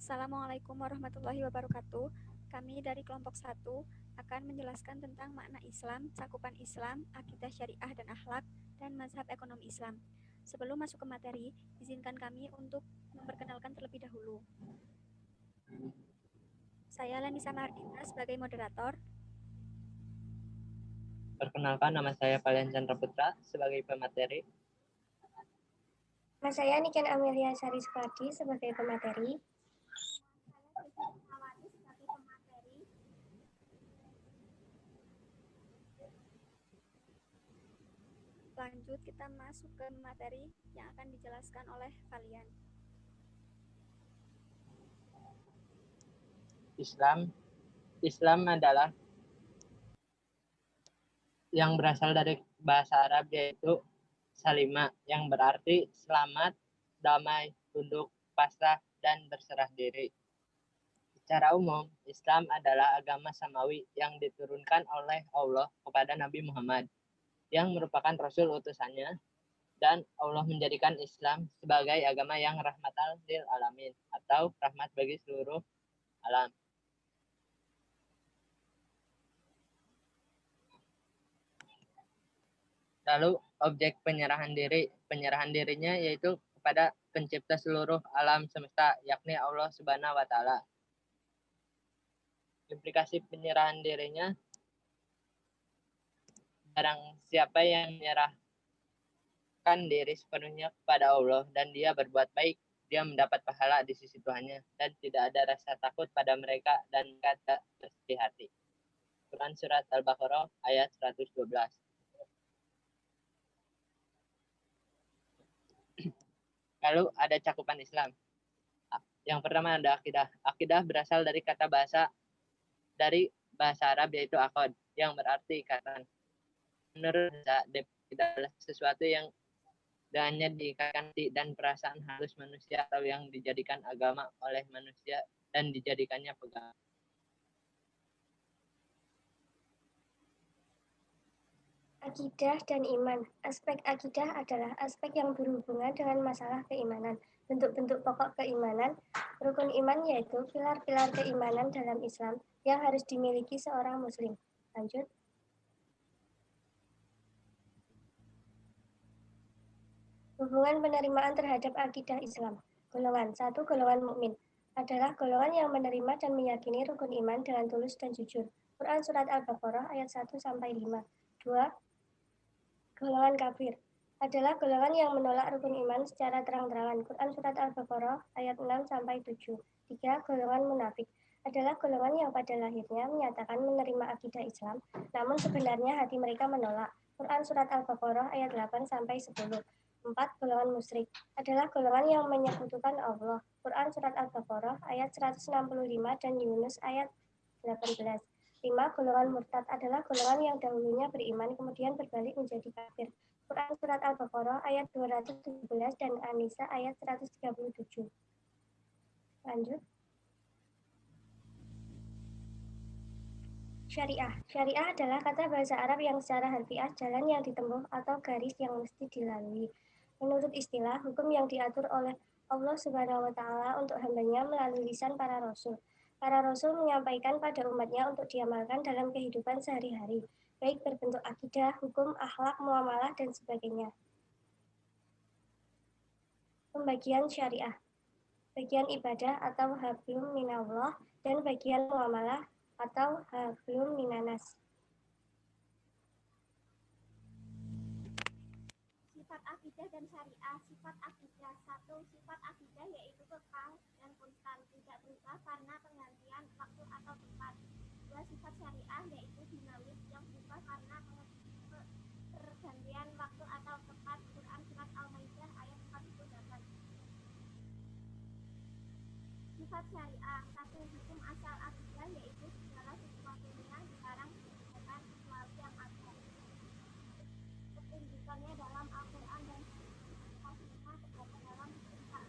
Assalamualaikum warahmatullahi wabarakatuh. Kami dari kelompok 1 akan menjelaskan tentang makna Islam, cakupan Islam, akidah syariah dan akhlak, dan mazhab ekonomi Islam. Sebelum masuk ke materi, izinkan kami untuk memperkenalkan terlebih dahulu. Saya Lenisa Mardina sebagai moderator. Perkenalkan, nama saya Valen Chandra Putra sebagai pemateri. Nama saya Niken Amelia Sari Supardi sebagai pemateri. Lanjut, kita masuk ke materi yang akan dijelaskan oleh kalian. Islam adalah yang berasal dari bahasa Arab, yaitu salima, yang berarti selamat, damai, tunduk, pasrah, dan berserah diri. Secara umum, Islam adalah agama samawi yang diturunkan oleh Allah kepada Nabi Muhammad, yang merupakan Rasul utusannya, dan Allah menjadikan Islam sebagai agama yang rahmatan lil alamin, atau rahmat bagi seluruh alam. Lalu objek penyerahan dirinya yaitu kepada pencipta seluruh alam semesta, yakni Allah Subhanahu wa Ta'ala. Implikasi penyerahan dirinya, barang siapa yang menyerahkan diri sepenuhnya kepada Allah dan dia berbuat baik, dia mendapat pahala di sisi Tuhannya dan tidak ada rasa takut pada mereka dan kata bersedih hati. Quran Surat Al-Baqarah ayat 112. Lalu ada cakupan Islam. Yang pertama ada akidah. Akidah berasal dari kata bahasa Arab, yaitu akad, yang berarti ikatan. Menurut bahasa, akidah adalah sesuatu yang dengannya diikatkan hati dan perasaan halus manusia atau yang dijadikan agama oleh manusia dan dijadikannya pegangan. Akidah dan iman. Aspek akidah adalah aspek yang berhubungan dengan masalah keimanan. Bentuk-bentuk pokok keimanan, rukun iman yaitu pilar-pilar keimanan dalam Islam yang harus dimiliki seorang muslim. Lanjut. Hubungan penerimaan terhadap akidah Islam. Golongan 1, golongan mukmin adalah golongan yang menerima dan meyakini rukun iman dengan tulus dan jujur. Quran Surat Al-Baqarah ayat 1-5. 2. Golongan kafir adalah golongan yang menolak rukun iman secara terang-terangan. Quran Surat Al-Baqarah ayat 6-7. 3. Golongan munafik adalah golongan yang pada lahirnya menyatakan menerima akidah Islam, namun sebenarnya hati mereka menolak. Quran Surat Al-Baqarah ayat 8-10. 4. Golongan musyrik adalah golongan yang menyekutukan Allah. Quran Surat Al-Baqarah ayat 165 dan Yunus ayat 18. 5. Golongan murtad adalah golongan yang dahulunya beriman kemudian berbalik menjadi kafir. Quran Surat Al-Baqarah ayat 217 dan An-Nisa ayat 137. Lanjut. Syariah. Syariah adalah kata bahasa Arab yang secara harfiah jalan yang ditempuh atau garis yang mesti dilalui. Menurut istilah, hukum yang diatur oleh Allah Subhanahu wa Ta'ala untuk hambanya melalui lisan para rasul. Para rasul menyampaikan pada umatnya untuk diamalkan dalam kehidupan sehari-hari, baik berbentuk akidah, hukum, akhlak, muamalah, dan sebagainya. Pembagian syariah. Bagian ibadah atau hablum minallah dan bagian muamalah atau hablum minanas. Sifat akidah dan syariah. Sifat akidah. 1. Sifat akidah yaitu kekal dan konstan, tidak berubah karena pergantian waktu atau tempat. 2. Sifat syariah yaitu dinamis, yang berubah karena pergantian waktu atau tempat. Quran Surat Al-Maidah ayat 48. Sifat syariah. 1. Hukum asal akidah yaitu segala sesuatunya dilarang dikerjakan kecuali yang ada petunjukannya dalam Al-Quran dan Sunnah terdapat dalam kitab.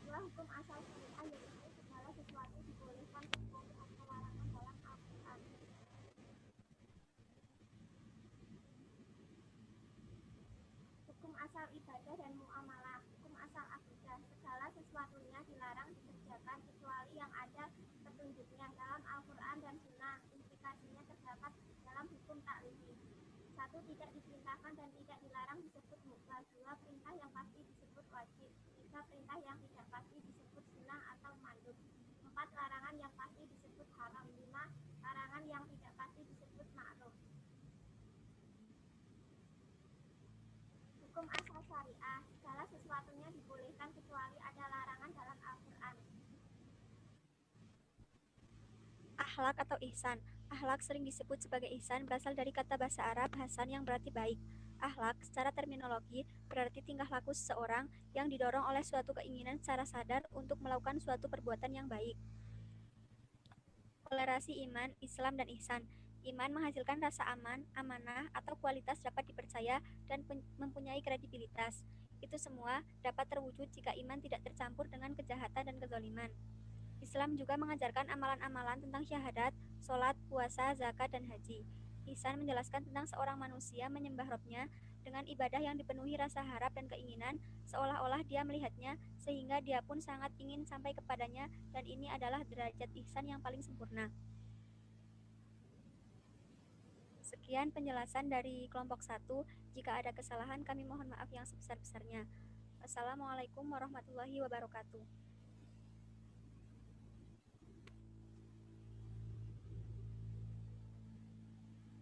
2. Hukum asal syariah yaitu segala sesuatu dibolehkan kecuali ada larangan dalam Al-Quran. Hukum asal ibadah dan muamalah. Hukum asal akidah, segala sesuatunya dilarang dikerjakan taklifi. 1. Tidak diperintahkan dan tidak dilarang disebut mubah. 2. Perintah yang pasti disebut wajib. 3. Perintah yang tidak pasti disebut sunnah atau mandub. 4. Larangan yang pasti disebut haram. 5. Larangan yang tidak pasti disebut ma'ruf. Hukum asal syariah, segala sesuatunya dibolehkan kecuali ada larangan dalam Al-Quran. Akhlak atau ihsan. Akhlak sering disebut sebagai ihsan berasal dari kata bahasa Arab hasan yang berarti baik. Akhlak secara terminologi berarti tingkah laku seseorang yang didorong oleh suatu keinginan secara sadar untuk melakukan suatu perbuatan yang baik. Toleransi iman, Islam, dan ihsan. Iman menghasilkan rasa aman, amanah, atau kualitas dapat dipercaya dan mempunyai kredibilitas. Itu semua dapat terwujud jika iman tidak tercampur dengan kejahatan dan kezaliman. Islam juga mengajarkan amalan-amalan tentang syahadat, sholat, puasa, zakat, dan haji. Ihsan menjelaskan tentang seorang manusia menyembah Robnya dengan ibadah yang dipenuhi rasa harap dan keinginan, seolah-olah dia melihatnya, sehingga dia pun sangat ingin sampai kepadanya, dan ini adalah derajat ihsan yang paling sempurna. Sekian penjelasan dari kelompok 1. Jika ada kesalahan, kami mohon maaf yang sebesar-besarnya. Wassalamualaikum warahmatullahi wabarakatuh.